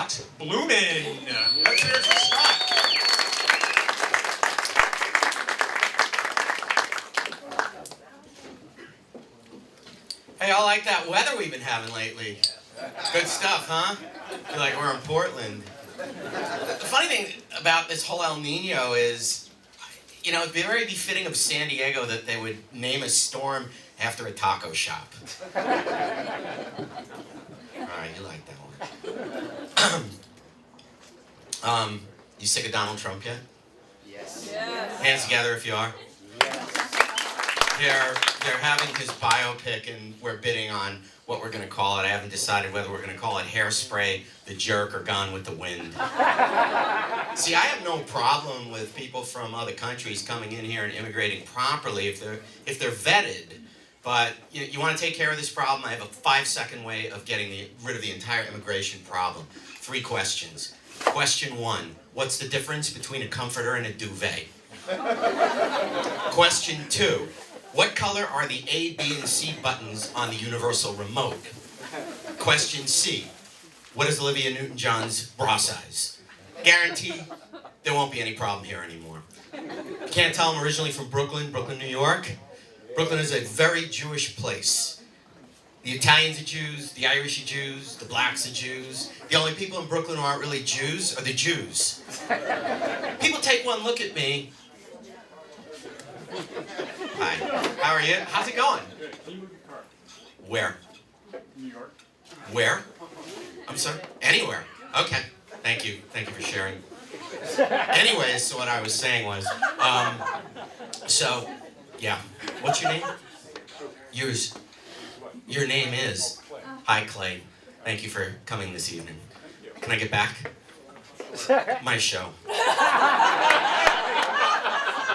Scott Blumen. Let's hear it for Scott. Hey, I like that weather we've been having lately. Good stuff, huh? Feel like we're in Portland. The funny thing about this whole El Nino is, you know, it'd be very befitting of San Diego that they would name a storm after a taco shop. All right, you like that one. You sick of Donald Trump yet? Yes. Hands together if you are. They're having his biopic, and we're bidding on what we're going to call it. I haven't decided whether we're going to call it Hairspray, The Jerk, or Gone with the Wind. See, I have no problem with people from other countries coming in here and immigrating properly if they're vetted. But you want to take care of this problem? I have a 5-second way of getting rid of the entire immigration problem. 3 questions. Question 1, what's the difference between a comforter and a duvet? Question 2, what color are the A, B, and C buttons on the universal remote? Question C, what is Olivia Newton-John's bra size? Guarantee there won't be any problem here anymore. You can't tell I'm originally from Brooklyn, New York. Brooklyn is a very Jewish place. The Italians are Jews, the Irish are Jews, the blacks are Jews. The only people in Brooklyn who aren't really Jews are the Jews. People take one look at me. Hi, how are you? How's it going? Good. Can you move your car? Where? New York. Where? I'm sorry? Anywhere. Okay. Thank you. Thank you for sharing. Anyways, so what I was saying was, yeah. What's your name? Yours. Your name is? Hi, Clay. Thank you for coming this evening. Can I get back? My show.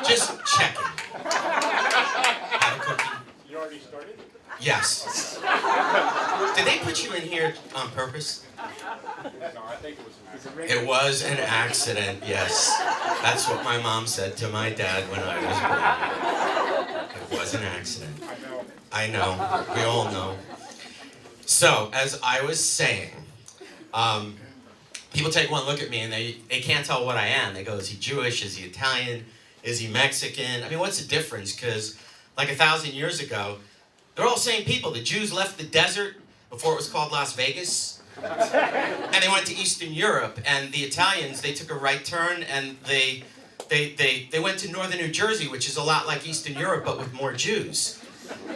Just checking. Have a cookie? You already started? Yes. Did they put you in here on purpose? No, I think it was an accident. It was an accident, yes. That's what my mom said to my dad when I was born. It was an accident. I know. We all know. So, as I was saying, people take one look at me and they can't tell what I am. They go, is he Jewish? Is he Italian? Is he Mexican? I mean, what's the difference? Because like 1,000 years ago, they're all the same people. The Jews left the desert before it was called Las Vegas. And they went to Eastern Europe. And the Italians, they took a right turn and they went to northern New Jersey, which is a lot like Eastern Europe, but with more Jews.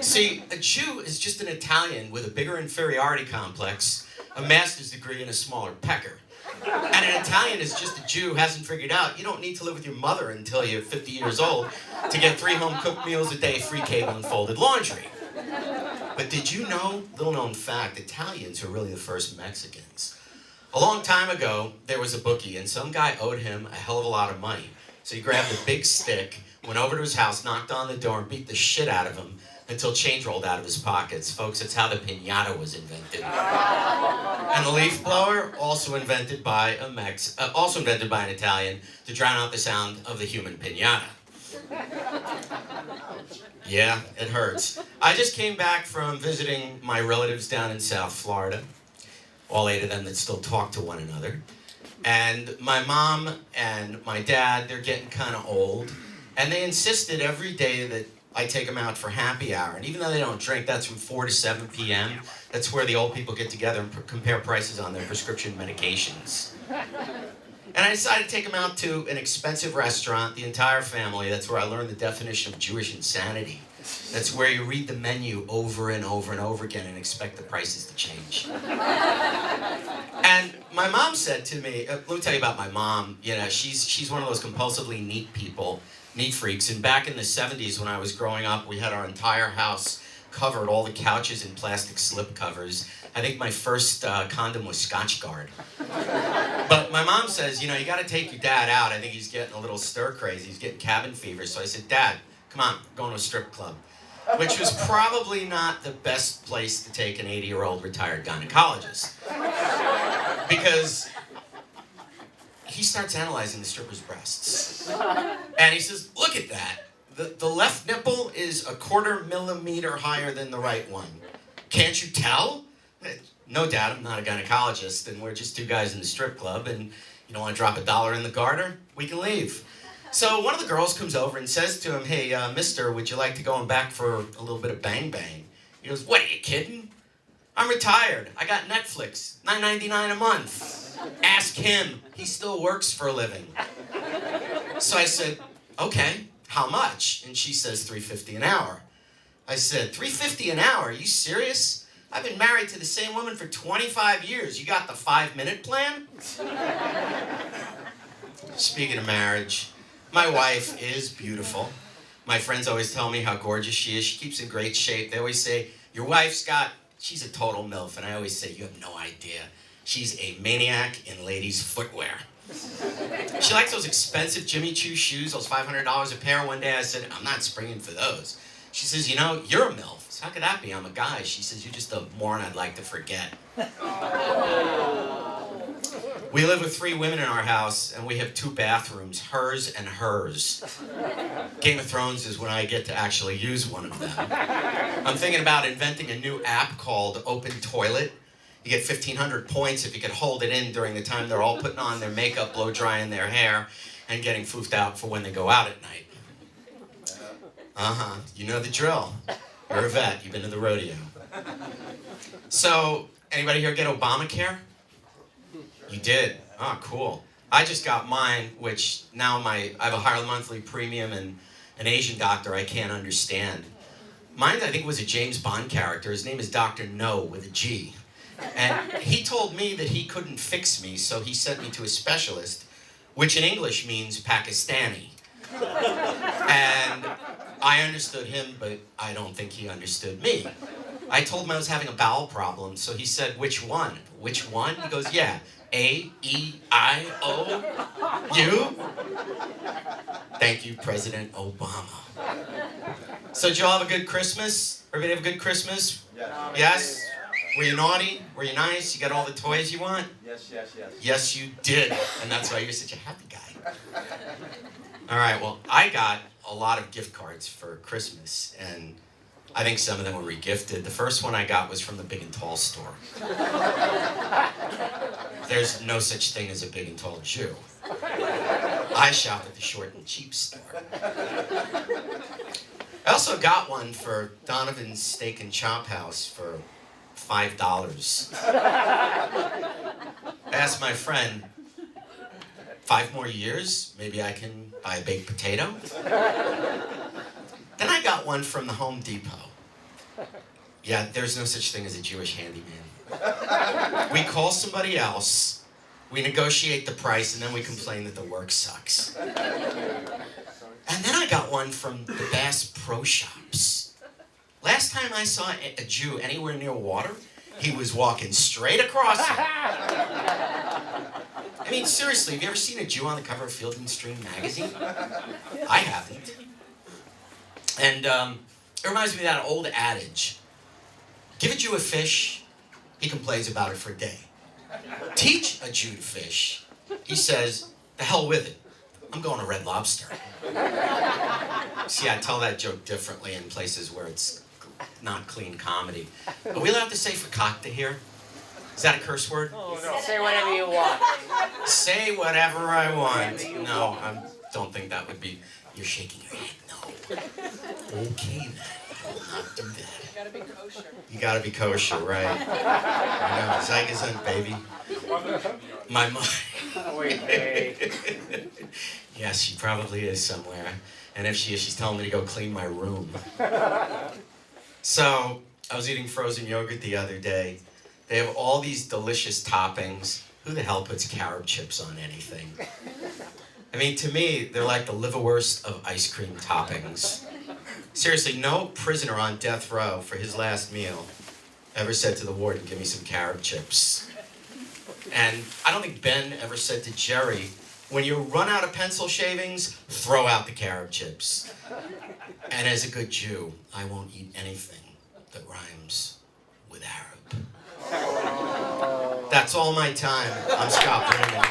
See, a Jew is just an Italian with a bigger inferiority complex, a master's degree, and a smaller pecker. And an Italian is just a Jew who hasn't figured out you don't need to live with your mother until you're 50 years old to get 3 home-cooked meals a day, free cable, and folded laundry. But did you know, little known fact, Italians are really the first Mexicans. A long time ago, there was a bookie, and some guy owed him a hell of a lot of money. So he grabbed a big stick, went over to his house, knocked on the door, and beat the shit out of him until change rolled out of his pockets. Folks, that's how the piñata was invented. And the leaf blower, also invented by an Italian to drown out the sound of the human piñata. Yeah, it hurts. I just came back from visiting my relatives down in South Florida, all 8 of them that still talk to one another. And my mom and my dad, they're getting kind of old, and they insisted every day that I take them out for happy hour. And even though they don't drink, that's from 4 to 7 p.m. That's where the old people get together and compare prices on their prescription medications. And I decided to take them out to an expensive restaurant, the entire family. That's where I learned the definition of Jewish insanity. That's where you read the menu over and over and over again and expect the prices to change. And my mom said to me, let me tell you about my mom. You know, she's one of those compulsively neat people, neat freaks. And back in the 70s when I was growing up, we had our entire house covered, all the couches in plastic slip covers. I think my first condom was Scotchgard. But my mom says, you know, you got to take your dad out. I think he's getting a little stir crazy. He's getting cabin fever. So I said, Dad, come on, we're going to a strip club. Which was probably not the best place to take an 80-year-old retired gynecologist. Because he starts analyzing the stripper's breasts. And he says, look at that. The left nipple is 1/4 millimeter higher than the right one. Can't you tell? no, Dad, I'm not a gynecologist, and we're just two guys in the strip club, and you don't want to drop $1 in the garter? We can leave. So one of the girls comes over and says to him, hey, mister, would you like to go back for a little bit of bang bang? He goes, what, are you kidding? I'm retired. I got Netflix, $9.99 a month. Ask him. He still works for a living. So I said, okay, how much? And she says $3.50 an hour. I said, $3.50 an hour? Are you serious? I've been married to the same woman for 25 years. You got the 5-minute plan? Speaking of marriage, my wife is beautiful. My friends always tell me how gorgeous she is. She keeps in great shape. They always say, your wife, Scott, she's a total MILF. And I always say, you have no idea. She's a maniac in ladies' footwear. She likes those expensive Jimmy Choo shoes, those $500 a pair. One day I said, I'm not springing for those. She says, you know, you're a MILF. So how could that be? I'm a guy. She says, you're just a moron I'd like to forget. We live with 3 women in our house, and we have 2 bathrooms, hers and hers. Game of Thrones is when I get to actually use one of them. I'm thinking about inventing a new app called Open Toilet. You get 1,500 points if you could hold it in during the time they're all putting on their makeup, blow drying their hair, and getting foofed out for when they go out at night. You know the drill. You're a vet. You've been to the rodeo. So, anybody here get Obamacare? You did? Oh, cool. I just got mine, which now I have a higher monthly premium and an Asian doctor I can't understand. Mine, I think, was a James Bond character. His name is Dr. No with a G. And he told me that he couldn't fix me, so he sent me to a specialist, which in English means Pakistani. And I understood him, but I don't think he understood me. I told him I was having a bowel problem, so he said, which one? Which one? He goes, yeah, A-E-I-O, U? Thank you, President Obama. So did you all have a good Christmas? Everybody have a good Christmas? Yes? Were you naughty? Were you nice? You got all the toys you want? Yes, yes, yes. Yes, you did. And that's why you're such a happy guy. All right, well, I got a lot of gift cards for Christmas, and I think some of them were re-gifted. The first one I got was from the Big and Tall store. There's no such thing as a Big and Tall Jew. I shop at the Short and Cheap store. I also got one for Donovan's Steak and Chop House for $5. I asked my friend, 5 more years, maybe I can buy a baked potato? Then I got one from the Home Depot. Yeah, there's no such thing as a Jewish handyman. We call somebody else, we negotiate the price, and then we complain that the work sucks. And then I got one from the Bass Pro Shops. Last time I saw a Jew anywhere near water, he was walking straight across it. I mean, seriously, have you ever seen a Jew on the cover of Field and Stream magazine? I haven't. And it reminds me of that old adage. Give a Jew a fish, he complains about it for a day. Teach a Jew to fish, he says, the hell with it. I'm going to Red Lobster. See, I tell that joke differently in places where it's not clean comedy. Are we allowed to say fakakta here? Is that a curse word? Oh, no. Say whatever you want. Say whatever I want. No, I don't think that would be... You're shaking your head. No. Okay, then. I will not do that. You gotta be kosher. You gotta be kosher, right? I know. Zygazant, baby. My mom... Wait, hey. Yes, she probably is somewhere. And if she is, she's telling me to go clean my room. So, I was eating frozen yogurt the other day. They have all these delicious toppings. Who the hell puts carob chips on anything? I mean, to me, they're like the liverwurst of ice cream toppings. Seriously, no prisoner on death row for his last meal ever said to the warden, give me some carob chips. And I don't think Ben ever said to Jerry, when you run out of pencil shavings, throw out the carob chips. And as a good Jew, I won't eat anything that rhymes with Arab. That's all my time. I'm Scott Blumen.